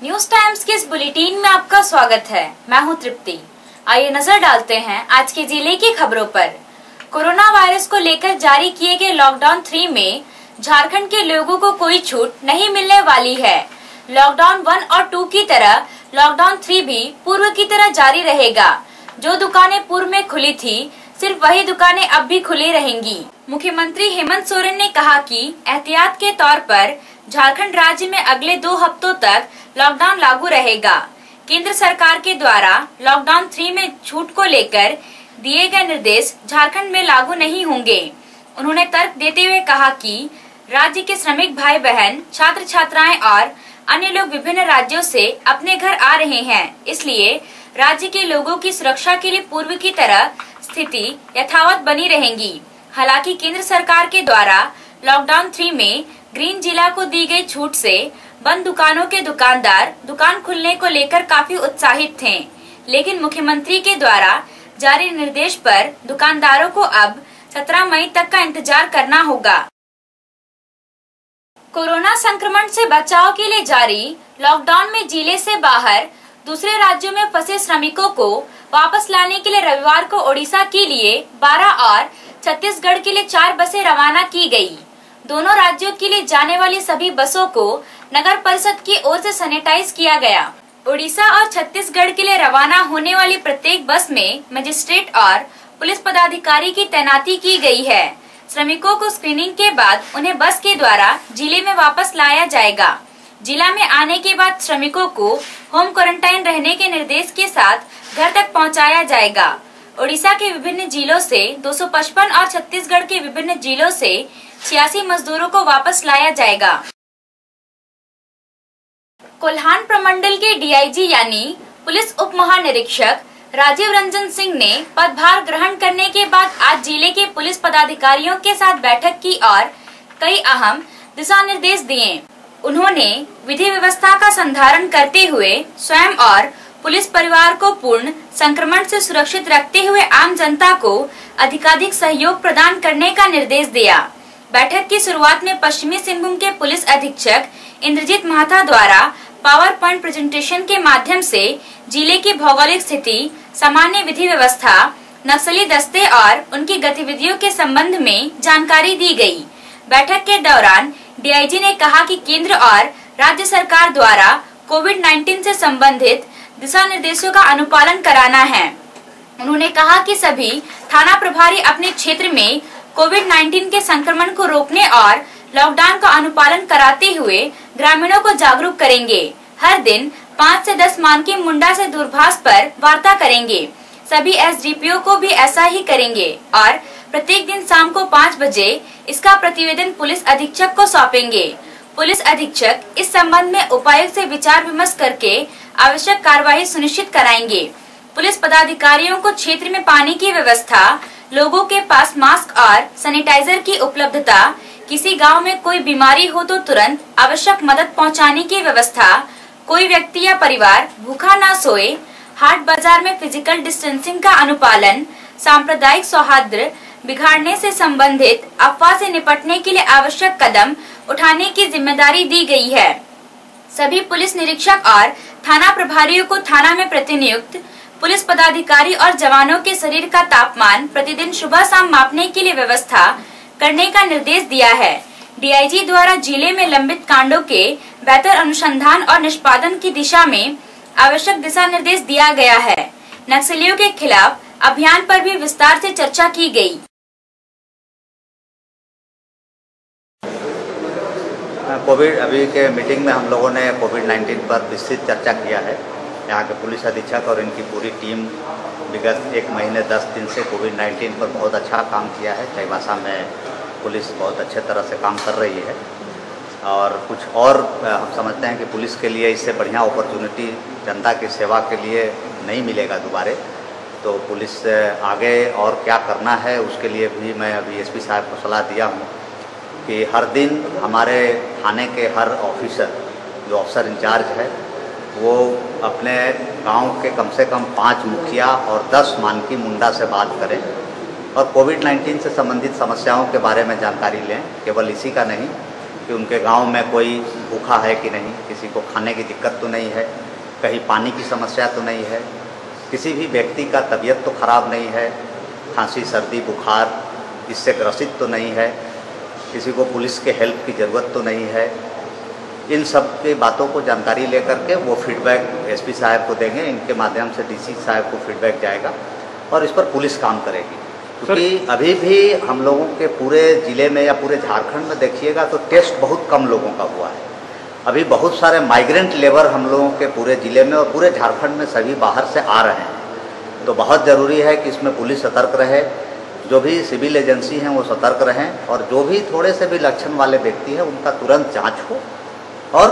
News times के इस bulletin में आपका स्वागत है। मैं हूं तृप्ति। आइए नजर डालते हैं आज के जिले की खबरों पर। कोरोना वायरस को लेकर जारी किए गए लॉकडाउन 3 में झारखंड के लोगों को कोई छूट नहीं मिलने वाली है। लॉकडाउन 1 और 2 की तरह लॉकडाउन 3 भी पूर्व की तरह जारी रहेगा। जो दुकानें पूर्व में खुली थी, सिर्फ वही दुकानें अब भी खुली रहेंगी। मुख्यमंत्री हेमंत सोरेन ने कहा कि एहतियात के तौर पर झारखंड राज्य में अगले 2 हफ्तों तक लॉकडाउन लागू रहेगा। केंद्र सरकार के द्वारा लॉकडाउन 3 में छूट को लेकर दिए गए निर्देश झारखंड में लागू नहीं होंगे। उन्होंने तर्क देते हुए कहा कि राज्य के श्रमिक भाई बहन, छात्र छात्राएं और अन्य लोग विभिन्न राज्यों से अपने घर आ रहे हैं, इसलिए राज्य के लोगों की सुरक्षा के लिए पूर्व की तरह स्थिति यथावत बनी रहेंगी। हालांकि केंद्र सरकार के द्वारा लॉकडाउन 3 में ग्रीन जिला को दी गई छूट से बंद दुकानों के दुकानदार दुकान खुलने को लेकर काफी उत्साहित थे, लेकिन मुख्यमंत्री के द्वारा जारी निर्देश पर दुकानदारों को अब 17 मई तक का इंतजार करना होगा। कोरोना संक्रमण से बचाव के लिए जारी लॉकडाउन में जिले से बाहर दूसरे राज्यों में फंसे श्रमिकों को वापस लाने के लिए रविवार को ओडिशा के लिए 12 और छत्तीसगढ़ के लिए 4 बसें रवाना की गयी। दोनों राज्यों के लिए जाने वाली सभी बसों को नगर परिषद की ओर से सैनिटाइज किया गया। ओडिशा और छत्तीसगढ़ के लिए रवाना होने वाली प्रत्येक बस में मजिस्ट्रेट और पुलिस पदाधिकारी की तैनाती की गई है। श्रमिकों को स्क्रीनिंग के बाद उन्हें बस के द्वारा जिले में वापस लाया जाएगा। जिला में आने के बाद श्रमिकों को होम क्वारंटाइन रहने के निर्देश के साथ घर तक पहुंचाया जाएगा। ओडिशा के विभिन्न जिलों से 255 और छत्तीसगढ़ के विभिन्न जिलों से 86 मजदूरों को वापस लाया जाएगा। कोल्हान प्रमंडल के डीआईजी यानी पुलिस उप महानिरीक्षक राजीव रंजन सिंह ने पदभार ग्रहण करने के बाद आज जिले के पुलिस पदाधिकारियों के साथ बैठक की और कई अहम दिशा निर्देश दिए। उन्होंने विधि व्यवस्था का संधारण करते हुए स्वयं और पुलिस परिवार को पूर्ण संक्रमण से सुरक्षित रखते हुए आम जनता को अधिकाधिक सहयोग प्रदान करने का निर्देश दिया। बैठक की शुरुआत में पश्चिमी सिंहभूम के पुलिस अधीक्षक इंद्रजीत महाथा द्वारा पावर पॉइंट प्रेजेंटेशन के माध्यम से जिले की भौगोलिक स्थिति, सामान्य विधि व्यवस्था, नक्सली दस्ते और उनकी गतिविधियों के संबंध में जानकारी दी गई। बैठक के दौरान डीआईजी ने कहा कि केंद्र और राज्य सरकार द्वारा कोविड-19 से संबंधित दिशा निर्देशों का अनुपालन कराना है। उन्होंने कहा कि सभी थाना प्रभारी अपने क्षेत्र में कोविड-19 के संक्रमण को रोकने और लॉकडाउन का अनुपालन कराते हुए ग्रामीणों को जागरूक करेंगे। हर दिन 5 से 10 मानकी मुंडा से दूरभाष पर वार्ता करेंगे। सभी एसडीपीओ को भी ऐसा ही करेंगे और प्रत्येक दिन शाम को 5 बजे इसका प्रतिवेदन पुलिस अधीक्षक को सौंपेंगे। पुलिस अधीक्षक इस संबंध में उपायुक्त से विचार विमर्श करके आवश्यक कार्रवाई सुनिश्चित कराएंगे। पुलिस पदाधिकारियों को क्षेत्र में पानी की व्यवस्था, लोगों के पास मास्क और सैनिटाइजर की उपलब्धता, किसी गांव में कोई बीमारी हो तो तुरंत आवश्यक मदद पहुंचाने की व्यवस्था, कोई व्यक्ति या परिवार भूखा न सोए, हाट बाजार में फिजिकल डिस्टेंसिंग का अनुपालन, सांप्रदायिक सौहार्द बिगाड़ने से संबंधित अफवाह से निपटने के लिए आवश्यक कदम उठाने की जिम्मेदारी दी गई है। सभी पुलिस निरीक्षक और थाना प्रभारियों को थाना में प्रतिनियुक्त पुलिस पदाधिकारी और जवानों के शरीर का तापमान प्रतिदिन सुबह शाम मापने के लिए व्यवस्था करने का निर्देश दिया है। डीआईजी द्वारा जिले में लंबित कांडों के बेहतर अनुसंधान और निष्पादन की दिशा में आवश्यक दिशा निर्देश दिया गया है। नक्सलियों के खिलाफ अभियान पर भी विस्तार से चर्चा की गई। कोविड अभी के मीटिंग में हम लोगों ने कोविड-19 पर विस्तृत चर्चा किया है। यहाँ के पुलिस अधीक्षक और इनकी पूरी टीम विगत 1 महीने 10 दिन से कोविड-19 पर बहुत अच्छा काम किया है। चाईबासा में पुलिस बहुत अच्छे तरह से काम कर रही है और कुछ और हम समझते हैं कि पुलिस के लिए इससे बढ़िया अपॉर्चुनिटी जनता की सेवा के लिए नहीं मिलेगा दोबारा। तो पुलिस आगे और क्या करना है उसके लिए भी मैं अभी एसपी साहब को सलाह दिया हूँ कि हर दिन हमारे थाने के हर ऑफिसर, जो ऑफिसर इंचार्ज है, वो अपने गांव के कम से कम 5 मुखिया और 10 मानकी मुंडा से बात करें और कोविड-19 से संबंधित समस्याओं के बारे में जानकारी लें। केवल इसी का नहीं, कि उनके गांव में कोई भूखा है कि नहीं, किसी को खाने की दिक्कत तो नहीं है, कहीं पानी की समस्या तो नहीं है, किसी भी व्यक्ति का तबीयत तो खराब नहीं है, खांसी सर्दी बुखार इससे ग्रसित तो नहीं है, किसी को पुलिस के हेल्प की ज़रूरत तो नहीं है। इन सब की बातों को जानकारी लेकर के वो फीडबैक एसपी साहब को देंगे, इनके माध्यम से डीसी साहब को फीडबैक जाएगा और इस पर पुलिस काम करेगी। क्योंकि अभी भी हम लोगों के पूरे ज़िले में या पूरे झारखंड में देखिएगा तो टेस्ट बहुत कम लोगों का हुआ है। अभी बहुत सारे माइग्रेंट लेबर हम लोगों के पूरे ज़िले में और पूरे झारखंड में सभी बाहर से आ रहे हैं। तो बहुत ज़रूरी है कि इसमें पुलिस सतर्क रहे, जो भी सिविल एजेंसी हैं वो सतर्क रहें और जो भी थोड़े से भी लक्षण वाले व्यक्ति हैं उनका तुरंत जांच हो और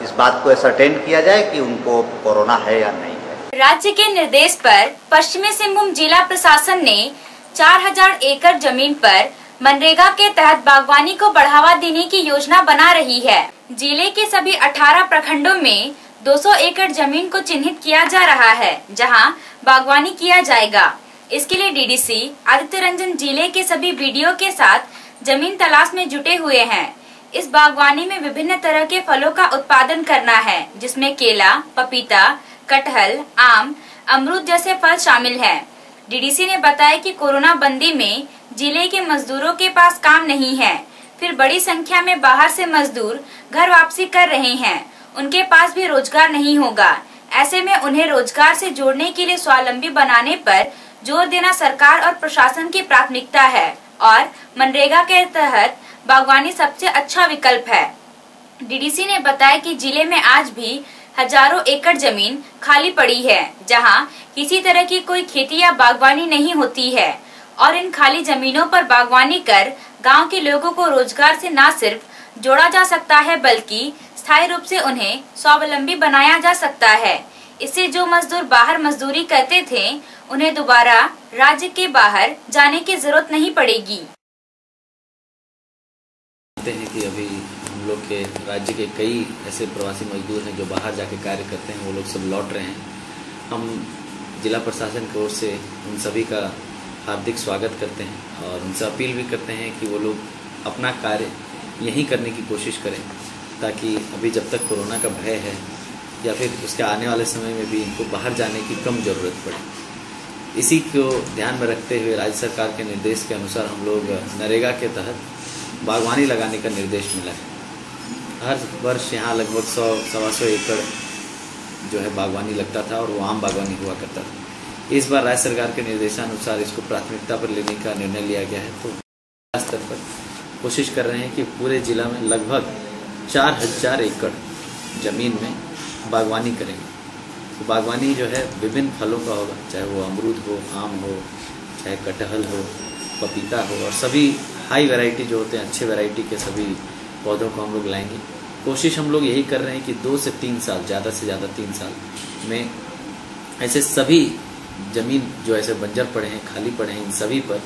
इस बात को असरटेन किया जाए कि उनको कोरोना है या नहीं है। राज्य के निर्देश पर पश्चिमी सिंहभूम जिला प्रशासन ने 4000 एकड़ जमीन पर मनरेगा के तहत बागवानी को बढ़ावा देने की योजना बना रही है। जिले के सभी 18 प्रखंडों में 200 एकड़ जमीन को चिन्हित किया जा रहा है, जहां बागवानी किया जाएगा। इसके लिए डीडीसी आदित्य रंजन जिले के सभी बीडीओ के साथ जमीन तलाश में जुटे हुए हैं। इस बागवानी में विभिन्न तरह के फलों का उत्पादन करना है, जिसमें केला, पपीता, कटहल, आम, अमरूद जैसे फल शामिल हैं। डीडीसी ने बताया कि कोरोना बंदी में जिले के मजदूरों के पास काम नहीं है, फिर बड़ी संख्या में बाहर से मजदूर घर वापसी कर रहे हैं, उनके पास भी रोजगार नहीं होगा। ऐसे में उन्हें रोजगार से जोड़ने के लिए स्वावलंबी बनाने पर जोर देना सरकार और प्रशासन की प्राथमिकता है और मनरेगा के तहत बागवानी सबसे अच्छा विकल्प है। डीडीसी ने बताया कि जिले में आज भी हजारों एकड़ जमीन खाली पड़ी है, जहां किसी तरह की कोई खेती या बागवानी नहीं होती है और इन खाली जमीनों पर बागवानी कर गांव के लोगों को रोजगार से न सिर्फ जोड़ा जा सकता है बल्कि स्थायी रूप से उन्हें स्वावलंबी बनाया जा सकता है। इससे जो मजदूर बाहर मजदूरी करते थे उन्हें दोबारा राज्य के बाहर जाने की जरूरत नहीं पड़ेगी। हैं कि अभी हम लोग के राज्य के कई ऐसे प्रवासी मजदूर हैं जो बाहर जाके कार्य करते हैं, वो लोग सब लौट रहे हैं। हम जिला प्रशासन की ओर से उन सभी का हार्दिक स्वागत करते हैं और उनसे अपील भी करते हैं कि वो लोग अपना कार्य यहीं करने की कोशिश करें, ताकि अभी जब तक कोरोना का भय है या फिर उसके आने वाले समय में भी इनको बाहर जाने की कम ज़रूरत पड़े। इसी को ध्यान में रखते हुए राज्य सरकार के निर्देश के अनुसार हम लोग नरेगा के तहत बागवानी लगाने का निर्देश मिला है। हर वर्ष यहाँ लगभग 100-125 एकड़ जो है बागवानी लगता था और वो आम बागवानी हुआ करता था। इस बार राज्य सरकार के निर्देशानुसार इसको प्राथमिकता पर लेने का निर्णय लिया गया है। तो स्तर पर कोशिश कर रहे हैं कि पूरे जिला में लगभग 4000 एकड़ जमीन में बागवानी करेंगे। तो बागवानी जो है विभिन्न फलों का होगा, चाहे वो अमरूद हो, आम हो, चाहे कटहल हो, पपीता हो और सभी हाई वैरायटी जो होते हैं, अच्छे वैरायटी के सभी पौधों को हम लोग लाएंगे। कोशिश हम लोग यही कर रहे हैं कि 2 से 3 साल, ज़्यादा से ज़्यादा 3 साल में ऐसे सभी जमीन जो ऐसे बंजर पड़े हैं, खाली पड़े हैं, इन सभी पर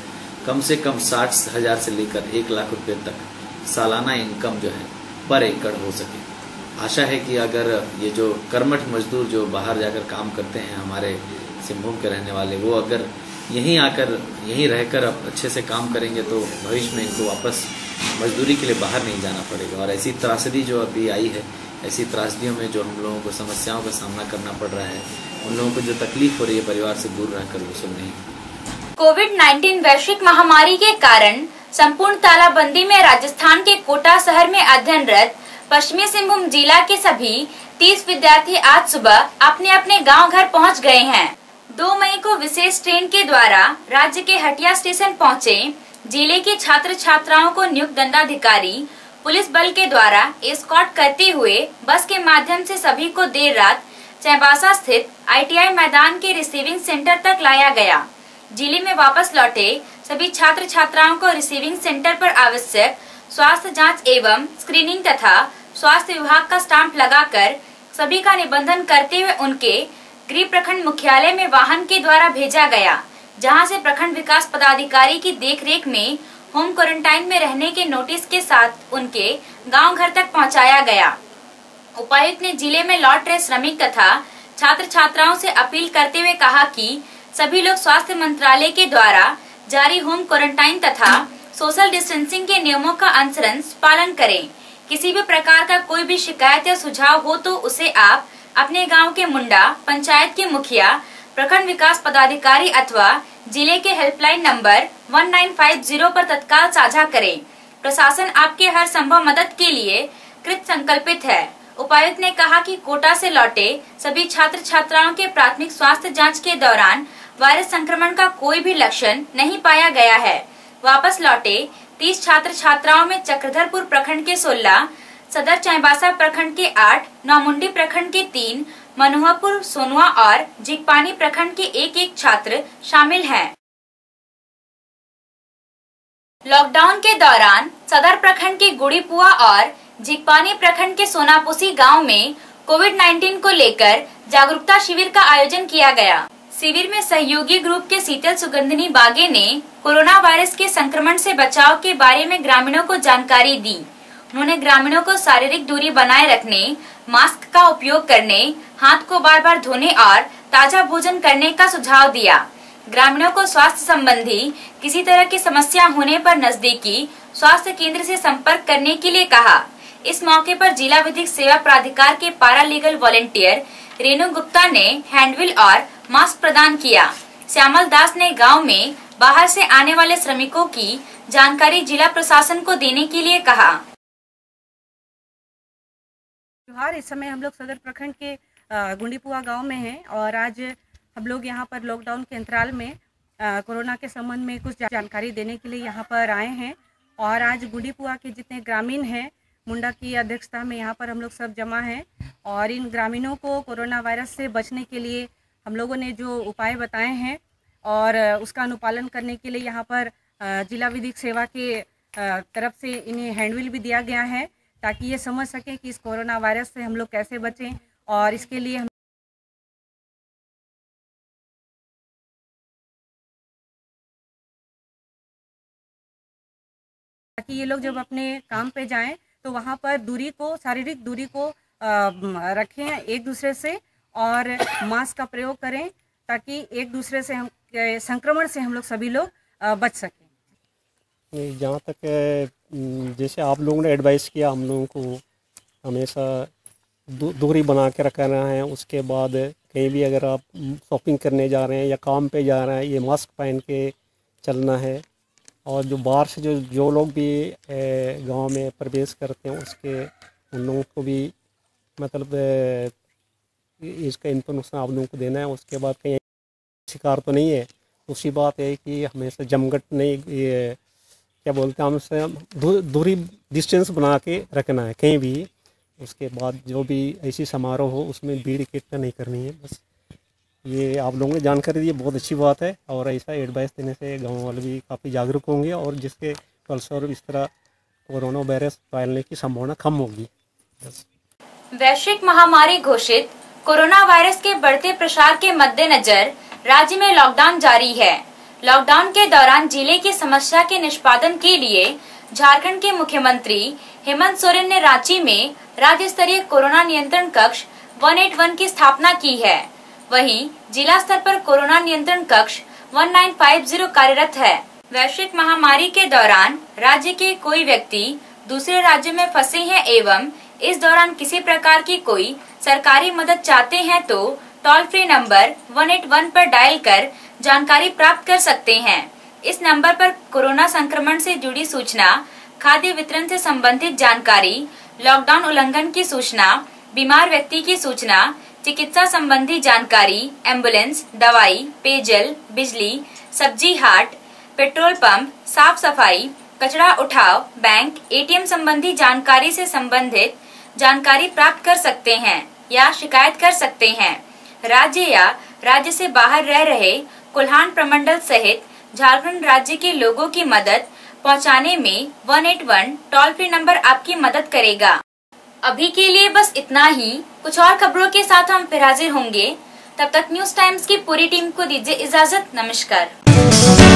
कम से कम 60,000 से लेकर 1 लाख रुपए तक सालाना इनकम जो है पर एकड़ हो सके। आशा है कि अगर ये जो कर्मठ मजदूर जो बाहर जाकर काम करते हैं, हमारे सिंहभूम के रहने वाले, वो अगर यहीं आकर यहीं रहकर अब अच्छे से काम करेंगे तो भविष्य में इनको वापस मजदूरी के लिए बाहर नहीं जाना पड़ेगा। और ऐसी त्रासदी जो अभी आई है, ऐसी त्रासदियों में जो हम लोगों को समस्याओं का सामना करना पड़ रहा है, उन लोगों को जो तकलीफ हो रही है परिवार से दूर रहकर, वो सब नहीं। कोविड-19 वैश्विक महामारी के कारण संपूर्ण तालाबंदी में राजस्थान के कोटा शहर में अध्ययनरत पश्चिमी सिंहभूम जिला के सभी 30 विद्यार्थी आज सुबह अपने अपने गांव घर पहुंच गए हैं। 2 मई को विशेष ट्रेन के द्वारा राज्य के हटिया स्टेशन पहुंचे जिले के छात्र छात्राओं को नियुक्त दंडाधिकारी पुलिस बल के द्वारा एस्कॉर्ट करते हुए बस के माध्यम से सभी को देर रात चैबासा स्थित ITI मैदान के रिसीविंग सेंटर तक लाया गया। जिले में वापस लौटे सभी छात्र छात्राओं को रिसीविंग सेंटर पर आवश्यक स्वास्थ्य जांच एवं स्क्रीनिंग तथा स्वास्थ्य विभाग का स्टाम्प लगाकर सभी का निबंधन करते हुए उनके गृह प्रखंड मुख्यालय में वाहन के द्वारा भेजा गया, जहां से प्रखंड विकास पदाधिकारी की देखरेख में होम क्वारंटाइन में रहने के नोटिस के साथ उनके गांव घर तक पहुंचाया गया। उपायुक्त ने जिले में लौट रहे श्रमिक तथा छात्र छात्राओं से अपील करते हुए कहा कि सभी लोग स्वास्थ्य मंत्रालय के द्वारा जारी होम क्वारंटाइन तथा सोशल डिस्टेंसिंग के नियमों का अनुसरण पालन करें। किसी भी प्रकार का कोई भी शिकायत या सुझाव हो तो उसे आप अपने गांव के मुंडा, पंचायत के मुखिया, प्रखंड विकास पदाधिकारी अथवा जिले के हेल्पलाइन नंबर 1950 पर तत्काल साझा करें। प्रशासन आपके हर संभव मदद के लिए कृत संकल्पित है। उपायुक्त ने कहा कि कोटा से लौटे सभी छात्र छात्राओं के प्राथमिक स्वास्थ्य जांच के दौरान वायरस संक्रमण का कोई भी लक्षण नहीं पाया गया है। वापस लौटे 30 छात्र छात्राओं में चक्रधरपुर प्रखंड के 16, सदर चाईबासा प्रखंड के 8, नौमुंडी प्रखंड के 3, मनोहरपुर, सोनुआ और झिकपानी प्रखंड के एक छात्र शामिल हैं। लॉकडाउन के दौरान सदर प्रखंड के गुड़ीपुआ और झिकपानी प्रखंड के सोनापुसी गांव में कोविड-19 को लेकर जागरूकता शिविर का आयोजन किया गया। शिविर में सहयोगी ग्रुप के शीतल सुगंधिनी बागे ने कोरोना वायरस के संक्रमण से बचाव के बारे में ग्रामीणों को जानकारी दी। उन्होंने ग्रामीणों को शारीरिक दूरी बनाए रखने, मास्क का उपयोग करने, हाथ को बार बार धोने और ताजा भोजन करने का सुझाव दिया। ग्रामीणों को स्वास्थ्य संबंधी किसी तरह की समस्या होने पर नजदीकी स्वास्थ्य केंद्र से संपर्क करने के लिए कहा। इस मौके पर जिला विधिक सेवा प्राधिकार के पारा लीगल वॉलंटियर रेणु गुप्ता ने हैंडविल और मास्क प्रदान किया। श्यामल दास ने गांव में बाहर से आने वाले श्रमिकों की जानकारी जिला प्रशासन को देने के लिए कहा। इस समय हम लोग सदर प्रखंड के गुंडीपुआ गांव में हैं और आज हम लोग यहां पर लॉकडाउन के अंतराल में कोरोना के संबंध में कुछ जानकारी देने के लिए यहां पर आए हैं। और आज गुंडीपुआ के जितने ग्रामीण हैं, मुंडा की अध्यक्षता में यहाँ पर हम लोग सब जमा हैं और इन ग्रामीणों को कोरोना वायरस से बचने के लिए हम लोगों ने जो उपाय बताए हैं और उसका अनुपालन करने के लिए यहाँ पर जिला विधिक सेवा के तरफ से इन्हें हैंडबिल भी दिया गया है ताकि ये समझ सकें कि इस कोरोना वायरस से हम लोग कैसे बचें। और इसके लिए हम ताकि ये लोग जब अपने काम पे जाएं तो वहाँ पर दूरी को, शारीरिक दूरी को रखें एक दूसरे से और मास्क का प्रयोग करें ताकि एक दूसरे से हम संक्रमण से हम लोग सभी लोग बच सकें। जहाँ तक जैसे आप लोगों ने एडवाइस किया, हम लोगों को हमेशा दूरी बना के रखना है। उसके बाद कहीं भी अगर आप शॉपिंग करने जा रहे हैं या काम पे जा रहे हैं, ये मास्क पहन के चलना है। और जो बाहर से जो लोग भी गांव में प्रवेश करते हैं उसके उन लोगों को भी मतलब इसका इन्फॉर्मेशन आप लोगों को देना है। उसके बाद कहीं शिकार तो नहीं है। दूसरी बात है कि हमेशा जमघट नहीं, ये क्या बोलते हैं, हमसे दूरी डिस्टेंस बना के रखना है कहीं भी। उसके बाद जो भी ऐसी समारोह हो उसमें भीड़ इकट्ठा नहीं करनी है। बस ये आप लोगों ने जानकारी दी, बहुत अच्छी बात है। और ऐसा एडवाइस देने से गाँव वाले भी काफ़ी जागरूक होंगे और जिसके फलस्वरूप इस तरह कोरोना वायरस फैलने की संभावना कम होगी। वैश्विक महामारी घोषित कोरोना वायरस के बढ़ते प्रसार के मद्देनजर राज्य में लॉकडाउन जारी है। लॉकडाउन के दौरान जिले की समस्या के निष्पादन के लिए झारखंड के मुख्यमंत्री हेमंत सोरेन ने रांची में राज्य स्तरीय कोरोना नियंत्रण कक्ष 181 की स्थापना की है। वहीं जिला स्तर पर कोरोना नियंत्रण कक्ष 1950 कार्यरत है। वैश्विक महामारी के दौरान राज्य के कोई व्यक्ति दूसरे राज्य में फंसे हैं एवं इस दौरान किसी प्रकार की कोई सरकारी मदद चाहते हैं तो टोल फ्री नंबर 181 पर डायल कर जानकारी प्राप्त कर सकते हैं। इस नंबर पर कोरोना संक्रमण से जुड़ी सूचना, खाद्य वितरण से संबंधित जानकारी, लॉकडाउन उल्लंघन की सूचना, बीमार व्यक्ति की सूचना, चिकित्सा संबंधी जानकारी, एम्बुलेंस, दवाई, पेयजल, बिजली, सब्जी हाट, पेट्रोल पंप, साफ सफाई, कचरा उठाव, बैंक, एटीएम संबंधी जानकारी से संबंधित जानकारी प्राप्त कर सकते हैं या शिकायत कर सकते हैं। राज्य या राज्य से बाहर रह रहे कोल्हान प्रमंडल सहित झारखंड राज्य के लोगों की मदद पहुंचाने में 181 टोल फ्री नंबर आपकी मदद करेगा। अभी के लिए बस इतना ही। कुछ और खबरों के साथ हम फिर हाजिर होंगे। तब तक न्यूज टाइम्स की पूरी टीम को दीजिए इजाजत। नमस्कार।